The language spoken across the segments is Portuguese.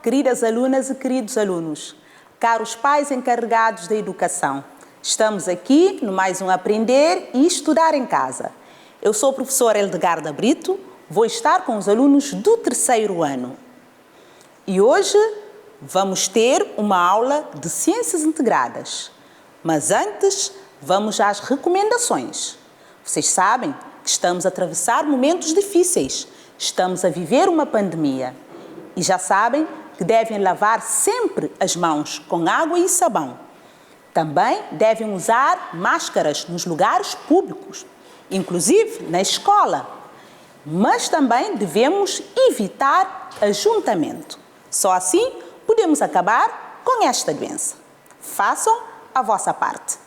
queridas alunas e queridos alunos, caros pais encarregados da educação, estamos aqui no mais um Aprender e Estudar em Casa. Eu sou a professora Eldegarda Brito, vou estar com os alunos do terceiro ano. E hoje vamos ter uma aula de Ciências Integradas. Mas antes, vamos às recomendações. Vocês sabem que estamos a atravessar momentos difíceis. Estamos a viver uma pandemia. E já sabem que devem lavar sempre as mãos com água e sabão. Também devem usar máscaras nos lugares públicos, inclusive na escola. Mas também devemos evitar ajuntamento. Só assim podemos acabar com esta doença. Façam a vossa parte.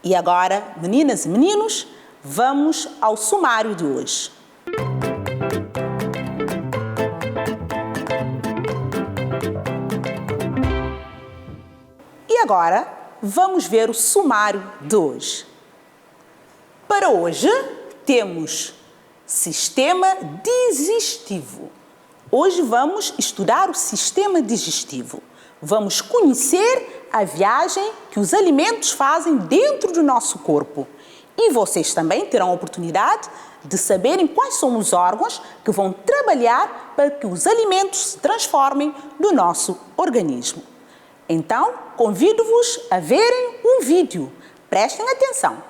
E agora, meninas e meninos, vamos ao sumário de hoje. E agora, vamos ver o sumário de hoje. Para hoje, temos sistema digestivo. Hoje vamos estudar o sistema digestivo. Vamos conhecer a viagem que os alimentos fazem dentro do nosso corpo. E vocês também terão a oportunidade de saberem quais são os órgãos que vão trabalhar para que os alimentos se transformem no nosso organismo. Então, convido-vos a verem um vídeo. Prestem atenção.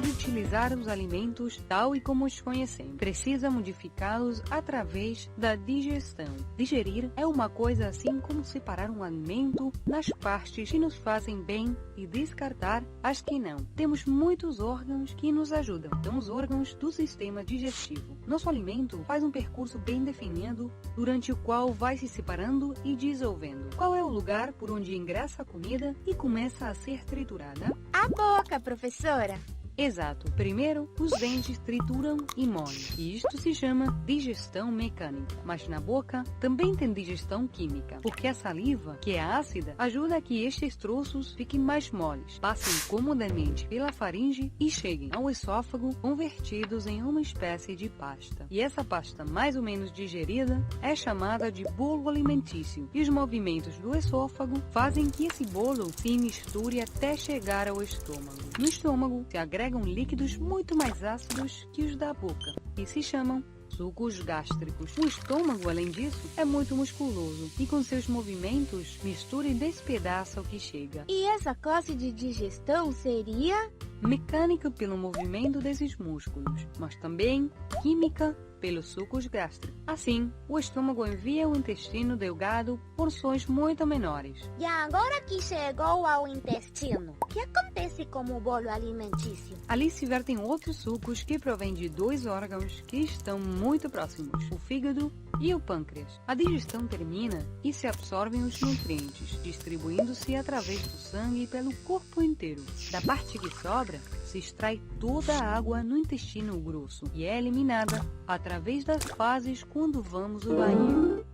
Utilizar os alimentos tal e como os conhecemos. Precisa modificá-los através da digestão. Digerir é uma coisa assim como separar um alimento nas partes que nos fazem bem e descartar as que não. Temos muitos órgãos que nos ajudam. São os órgãos do sistema digestivo. Nosso alimento faz um percurso bem definido, durante o qual vai se separando e dissolvendo. Qual é o lugar por onde ingressa a comida e começa a ser triturada? A boca, professora. Exato. Primeiro, os dentes trituram e moem. E isto se chama digestão mecânica. Mas na boca também tem digestão química, porque a saliva, que é ácida, ajuda a que estes troços fiquem mais moles, passem comodamente pela faringe e cheguem ao esôfago convertidos em uma espécie de pasta. E essa pasta mais ou menos digerida é chamada de bolo alimentício. E os movimentos do esôfago fazem que esse bolo se misture até chegar ao estômago. No estômago se agregam líquidos muito mais ácidos que os da boca e se chamam sucos gástricos. O estômago, além disso, é muito musculoso e com seus movimentos mistura e despedaça o que chega. E essa classe de digestão seria? Mecânica pelo movimento desses músculos, mas também química pelos sucos gástricos. Assim, o estômago envia ao intestino delgado porções muito menores. E agora que chegou ao intestino, o que acontece com o bolo alimentício? Ali se vertem outros sucos que provêm de dois órgãos que estão muito próximos, o fígado e o pâncreas. A digestão termina e se absorvem os nutrientes, distribuindo-se através do sangue pelo corpo inteiro. Da parte que sobra, se extrai toda a água no intestino grosso e é eliminada através das fases quando vamos ao banheiro.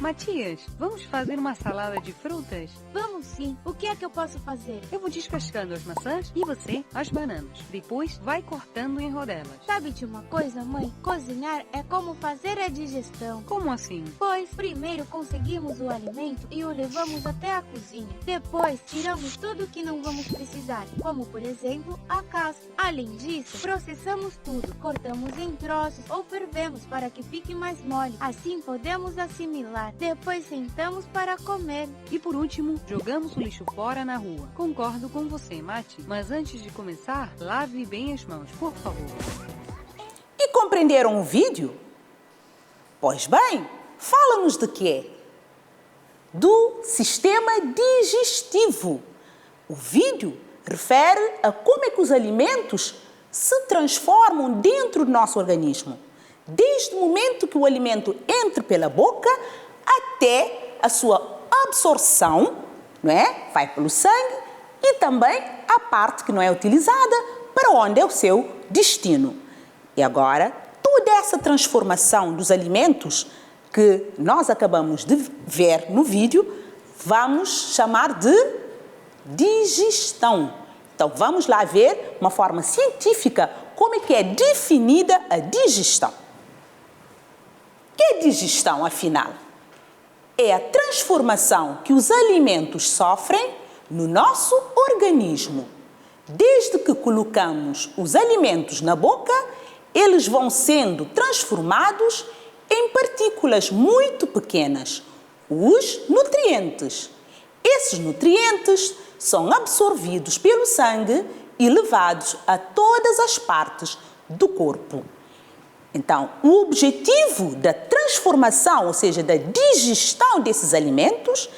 Matias, vamos fazer uma salada de frutas? Vamos sim. O que é que eu posso fazer? Eu vou descascando as maçãs e você as bananas. Depois vai cortando em rodelas. Sabe de uma coisa, mãe? Cozinhar é como fazer a digestão. Como assim? Pois primeiro conseguimos o alimento e o levamos até a cozinha. Depois tiramos tudo que não vamos precisar, como por exemplo a casca. Além disso, processamos tudo, cortamos em troços ou fervemos para que fique mais mole. Assim podemos assimilar. Depois sentamos para comer. E por último, jogamos o lixo fora na rua. Concordo com você, Mati. Mas antes de começar, lave bem as mãos, por favor. E compreenderam o vídeo? Pois bem, fala-nos de quê? Do sistema digestivo. O vídeo refere a como é que os alimentos se transformam dentro do nosso organismo. Desde o momento que o alimento entra pela boca até a sua absorção, não é? Vai pelo sangue e também a parte que não é utilizada para onde é o seu destino. E agora, toda essa transformação dos alimentos que nós acabamos de ver no vídeo, vamos chamar de digestão. Então, vamos lá ver uma forma científica como é que é definida a digestão. O que é digestão, afinal? É a transformação que os alimentos sofrem no nosso organismo. Desde que colocamos os alimentos na boca, eles vão sendo transformados em partículas muito pequenas, os nutrientes. Esses nutrientes são absorvidos pelo sangue e levados a todas as partes do corpo. Então, o objetivo da transformação, ou seja, da digestão desses alimentos,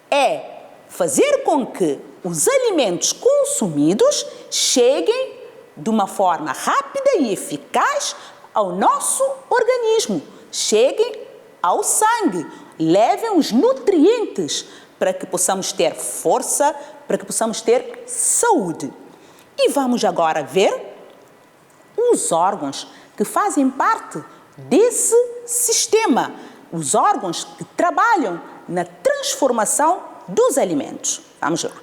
é fazer com que os alimentos consumidos cheguem de uma forma rápida e eficaz ao nosso organismo, cheguem ao sangue, levem os nutrientes para que possamos ter força, para que possamos ter saúde. E vamos agora ver os órgãos que fazem parte desse sistema, os órgãos que trabalham na transformação dos alimentos. Vamos lá.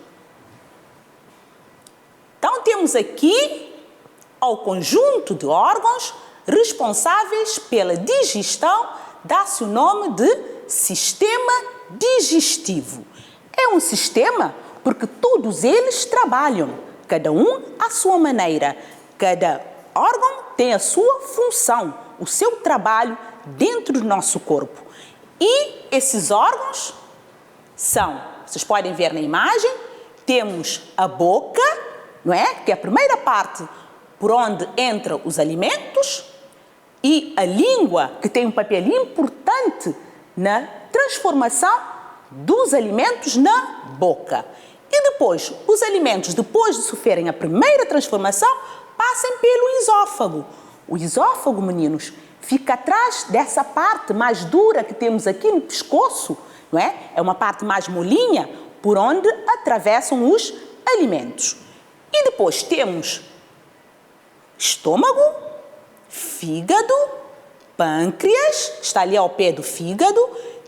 Então, temos aqui ao conjunto de órgãos responsáveis pela digestão, dá-se o nome de sistema digestivo. É um sistema porque todos eles trabalham, cada um à sua maneira. Cada órgão tem a sua função, o seu trabalho dentro do nosso corpo. E esses órgãos são, vocês podem ver na imagem, temos a boca, não é? Que é a primeira parte por onde entram os alimentos, e a língua, que tem um papel importante na transformação dos alimentos na boca. E depois, os alimentos, depois de sofrerem a primeira transformação, passam pelo esôfago. O esôfago, meninos, fica atrás dessa parte mais dura que temos aqui no pescoço, não é? É uma parte mais molinha por onde atravessam os alimentos. E depois temos estômago, fígado, pâncreas, está ali ao pé do fígado,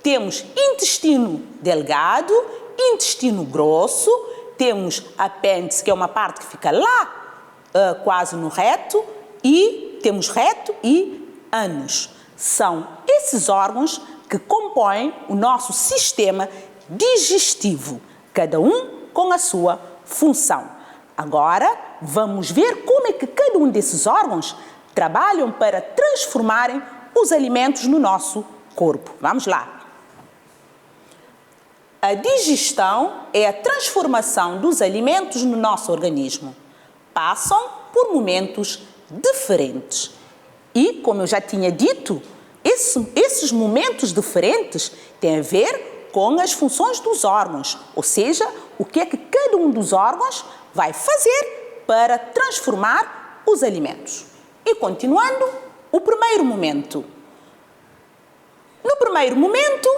temos intestino delgado, intestino grosso, temos apêndice, que é uma parte que fica lá, quase no reto, e temos reto e ânus. São esses órgãos que compõem o nosso sistema digestivo, cada um com a sua função. Agora, vamos ver como é que cada um desses órgãos trabalham para transformarem os alimentos no nosso corpo. Vamos lá. A digestão é a transformação dos alimentos no nosso organismo. Passam por momentos diferentes. E, como eu já tinha dito, esses momentos diferentes têm a ver com as funções dos órgãos, ou seja, o que é que cada um dos órgãos vai fazer para transformar os alimentos. E continuando, o primeiro momento. No primeiro momento,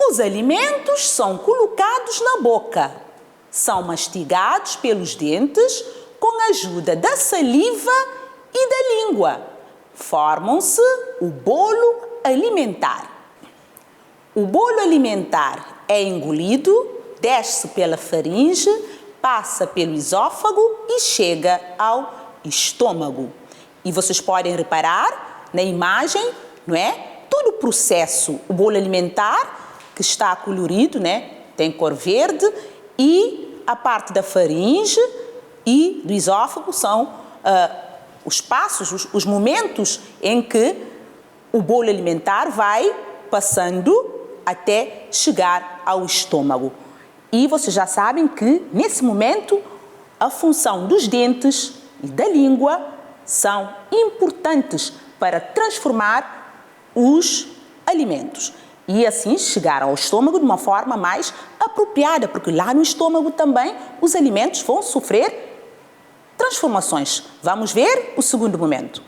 os alimentos são colocados na boca, são mastigados pelos dentes com a ajuda da saliva e da língua. Formam-se o bolo alimentar. O bolo alimentar é engolido, desce pela faringe, passa pelo esôfago e chega ao estômago. E vocês podem reparar na imagem, não é? Todo o processo, o bolo alimentar, que está colorido, né? Tem cor verde, e a parte da faringe e do esôfago são os passos, os momentos em que o bolo alimentar vai passando até chegar ao estômago. E vocês já sabem que, nesse momento, a função dos dentes e da língua são importantes para transformar os alimentos e assim chegar ao estômago de uma forma mais apropriada, porque lá no estômago também os alimentos vão sofrer transformações. Vamos ver o segundo momento.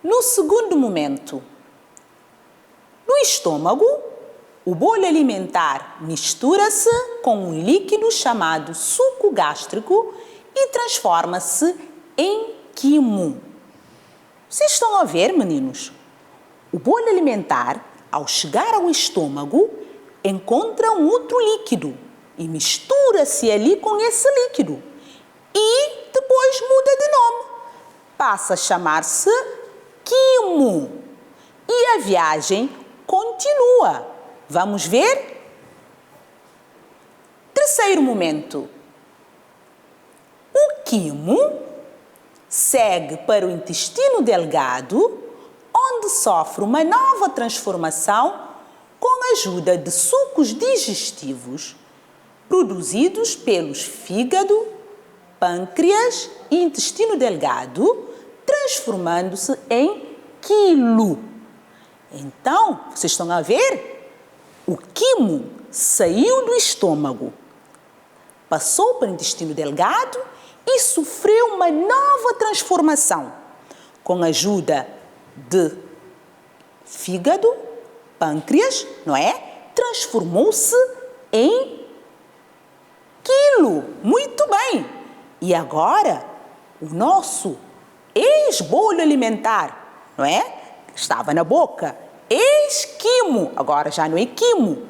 No segundo momento, no estômago, o bolo alimentar mistura-se com um líquido chamado suco gástrico e transforma-se em quimo. Vocês estão a ver, meninos? O bolo alimentar, ao chegar ao estômago, encontra um outro líquido e mistura-se ali com esse líquido. E depois depois muda de nome. Passa a chamar-se quimo. E a viagem continua. Vamos ver? Terceiro momento. O quimo segue para o intestino delgado, onde sofre uma nova transformação com a ajuda de sucos digestivos produzidos pelos fígado, pâncreas e intestino delgado, transformando-se em quilo. Então, vocês estão a ver? O quimo saiu do estômago, passou para o intestino delgado e sofreu uma nova transformação com a ajuda de fígado, pâncreas, não é? Transformou-se em quilo. Muito bem. E agora, o nosso ex-bolo alimentar, não é? Estava na boca, ex-quimo, agora já não é quimo,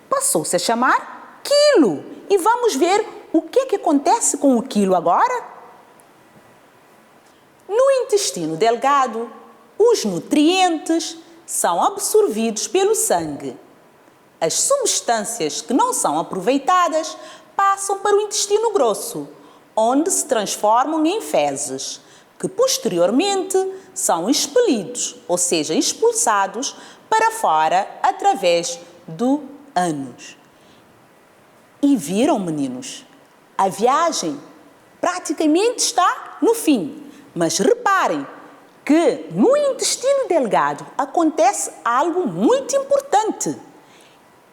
passou-se a chamar quilo. E vamos ver o que acontece com o quilo agora? No intestino delgado, os nutrientes são absorvidos pelo sangue. As substâncias que não são aproveitadas passam para o intestino grosso, onde se transformam em fezes, que posteriormente são expelidos, ou seja, expulsados para fora através do ânus. E viram, meninos? A viagem praticamente está no fim. Mas reparem que no intestino delgado acontece algo muito importante.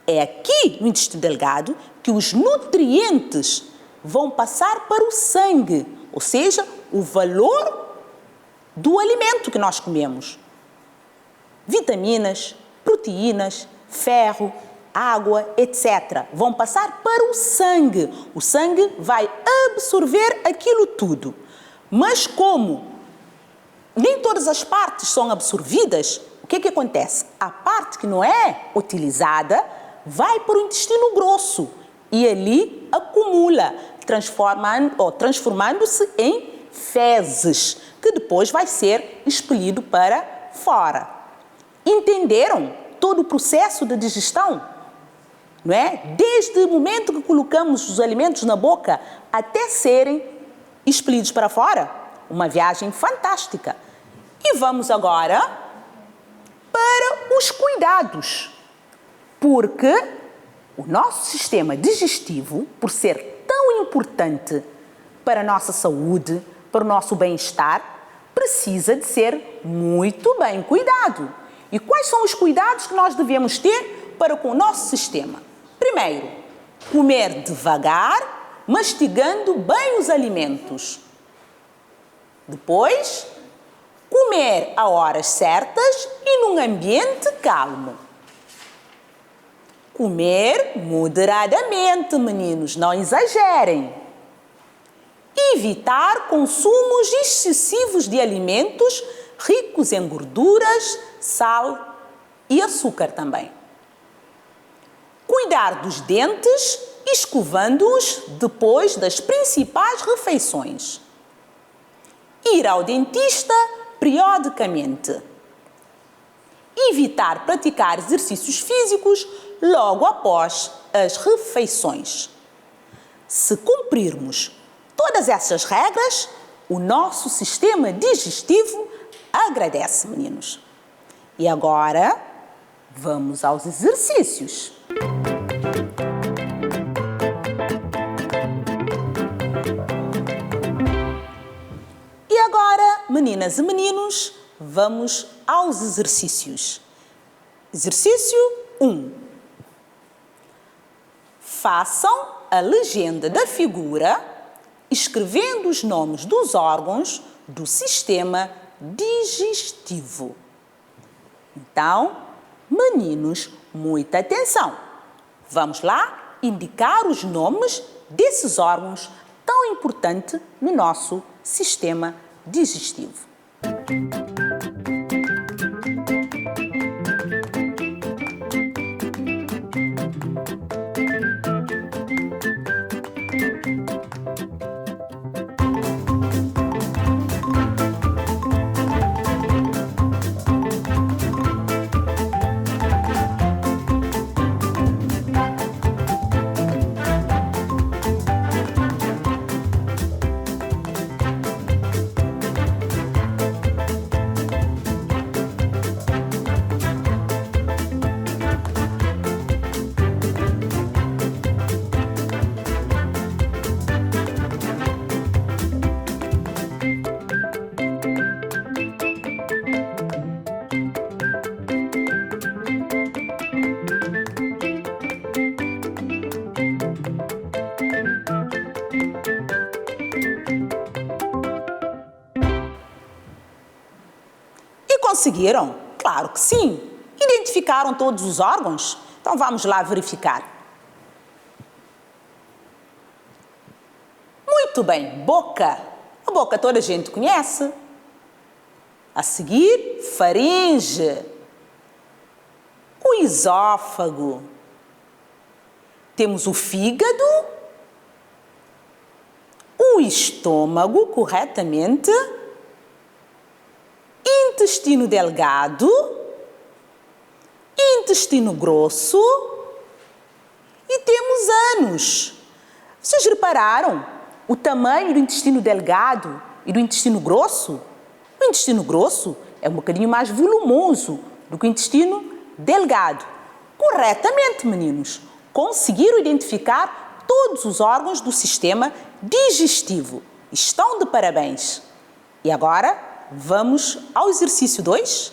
É aqui no intestino delgado que os nutrientes vão passar para o sangue, ou seja, o valor do alimento que nós comemos. Vitaminas, proteínas, ferro, água, etc. vão passar para o sangue. O sangue vai absorver aquilo tudo. Mas como nem todas as partes são absorvidas, o que acontece? A parte que não é utilizada vai para o intestino grosso e ali acumula, transformando-se em fezes, que depois vai ser expelido para fora. Entenderam todo o processo de digestão? Não é? Desde o momento que colocamos os alimentos na boca até serem expelidos para fora. Uma viagem fantástica. E vamos agora para os cuidados. Porque o nosso sistema digestivo, por ser tão importante para a nossa saúde, para o nosso bem-estar, precisa de ser muito bem cuidado. E quais são os cuidados que nós devemos ter para com o nosso sistema? Primeiro, comer devagar, mastigando bem os alimentos. Depois, comer a horas certas e num ambiente calmo. Comer moderadamente, meninos, não exagerem. Evitar consumos excessivos de alimentos ricos em gorduras, sal e açúcar também. Cuidar dos dentes, escovando-os depois das principais refeições. Ir ao dentista periodicamente. Evitar praticar exercícios físicos logo após as refeições. Se cumprirmos todas essas regras, o nosso sistema digestivo agradece, meninos. E agora, vamos aos exercícios. E agora, meninas e meninos, vamos aos exercícios. Exercício 1. Façam a legenda da figura, escrevendo os nomes dos órgãos do sistema digestivo. Então, meninos, muita atenção. Vamos lá indicar os nomes desses órgãos tão importantes no nosso sistema digestivo. Conseguiram? Claro que sim. Identificaram todos os órgãos? Então vamos lá verificar. Muito bem, boca. A boca toda a gente conhece. A seguir, faringe. O esôfago. Temos o fígado. O estômago, corretamente. Intestino delgado. Intestino grosso. E temos ânus. Vocês repararam o tamanho do intestino delgado e do intestino grosso? O intestino grosso é um bocadinho mais volumoso do que o intestino delgado. Corretamente, meninos. Conseguiram identificar todos os órgãos do sistema digestivo. Estão de parabéns. E agora, vamos ao exercício 2.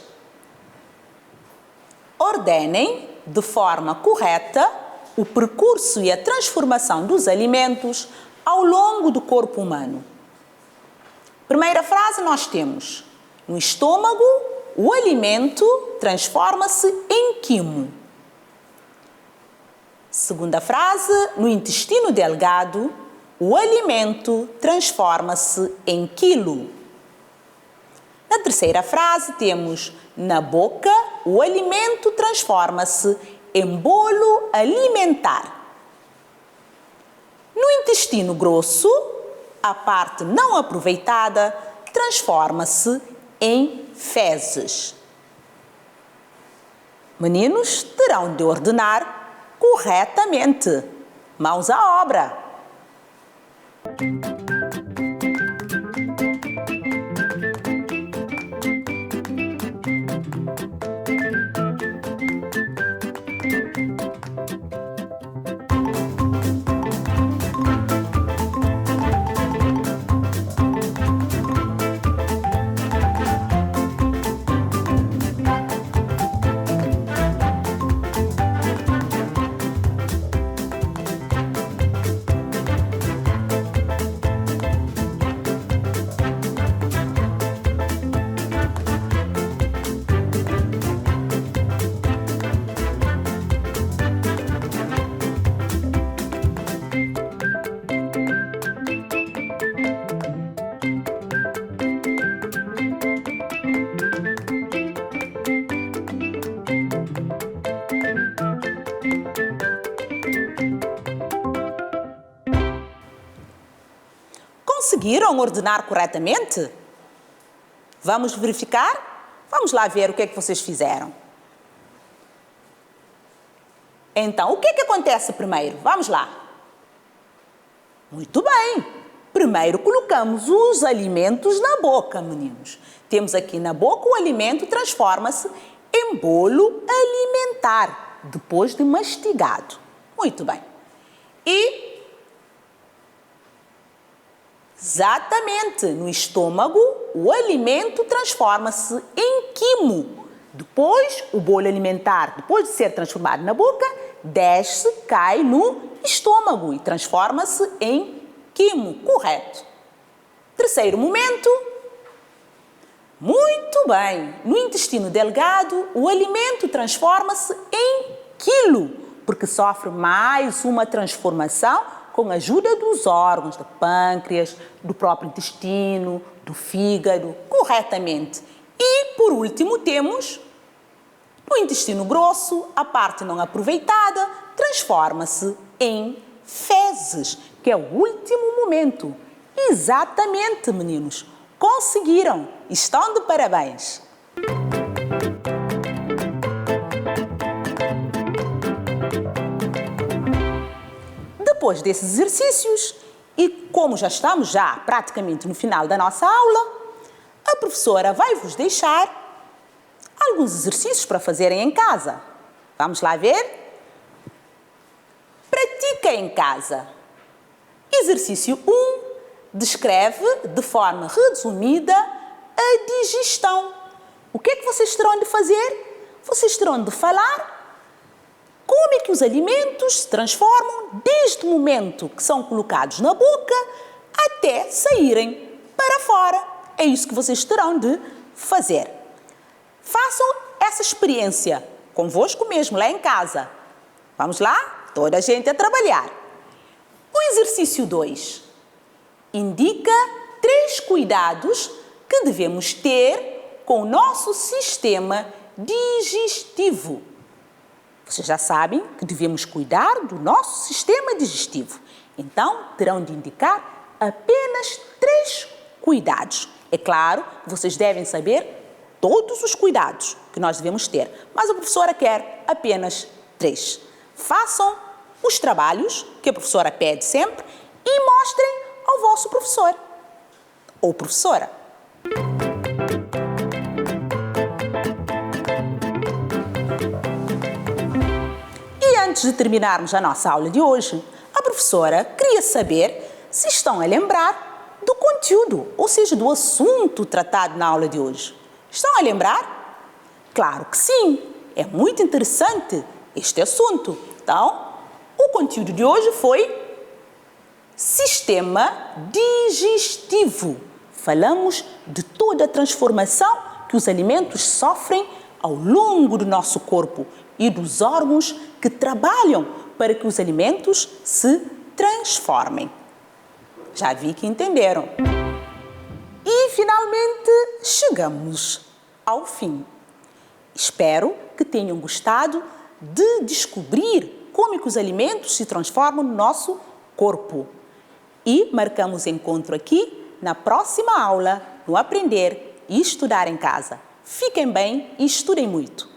Ordenem de forma correta o percurso e a transformação dos alimentos ao longo do corpo humano. Primeira frase nós temos: no estômago, o alimento transforma-se em quimo. Segunda frase, no intestino delgado, o alimento transforma-se em quilo. Na terceira frase temos: na boca, o alimento transforma-se em bolo alimentar. No intestino grosso, a parte não aproveitada transforma-se em fezes. Meninos, terão de ordenar corretamente. Mãos à obra! Conseguiram ordenar corretamente? Vamos verificar? Vamos lá ver o que é que vocês fizeram. Então, o que é que acontece primeiro? Vamos lá. Muito bem. Primeiro colocamos os alimentos na boca, meninos. Temos aqui na boca o alimento transforma-se em bolo alimentar, depois de mastigado. Muito bem. E exatamente, no estômago, o alimento transforma-se em quimo. Depois, o bolo alimentar, depois de ser transformado na boca, desce, cai no estômago e transforma-se em quimo. Correto. Terceiro momento. Muito bem. No intestino delgado, o alimento transforma-se em quilo, porque sofre mais uma transformação com a ajuda dos órgãos, do pâncreas, do próprio intestino, do fígado, corretamente. E, por último, temos no intestino grosso, a parte não aproveitada transforma-se em fezes, que é o último momento. Exatamente, meninos. Conseguiram. Estão de parabéns. Depois desses exercícios, e como já estamos praticamente no final da nossa aula, a professora vai vos deixar alguns exercícios para fazerem em casa. Vamos lá ver? Pratica em casa. Exercício 1. Descreve de forma resumida a digestão. O que é que vocês terão de fazer? Vocês terão de falar como é que os alimentos se transformam desde o momento que são colocados na boca até saírem para fora. É isso que vocês terão de fazer. Façam essa experiência convosco mesmo, lá em casa. Vamos lá? Toda a gente a trabalhar. O exercício 2 indica 3 cuidados que devemos ter com o nosso sistema digestivo. Vocês já sabem que devemos cuidar do nosso sistema digestivo. Então, terão de indicar apenas 3 cuidados. É claro, vocês devem saber todos os cuidados que nós devemos ter, mas a professora quer apenas 3. Façam os trabalhos que a professora pede sempre e mostrem ao vosso professor ou professora. E antes de terminarmos a nossa aula de hoje, a professora queria saber se estão a lembrar do conteúdo, ou seja, do assunto tratado na aula de hoje. Estão a lembrar? Claro que sim, é muito interessante este assunto. Então, o conteúdo de hoje foi sistema digestivo. Falamos de toda a transformação que os alimentos sofrem ao longo do nosso corpo e dos órgãos que trabalham para que os alimentos se transformem. Já vi que entenderam. E, finalmente, chegamos ao fim. Espero que tenham gostado de descobrir como é que os alimentos se transformam no nosso corpo. E marcamos encontro aqui na próxima aula no Aprender e Estudar em Casa. Fiquem bem e estudem muito.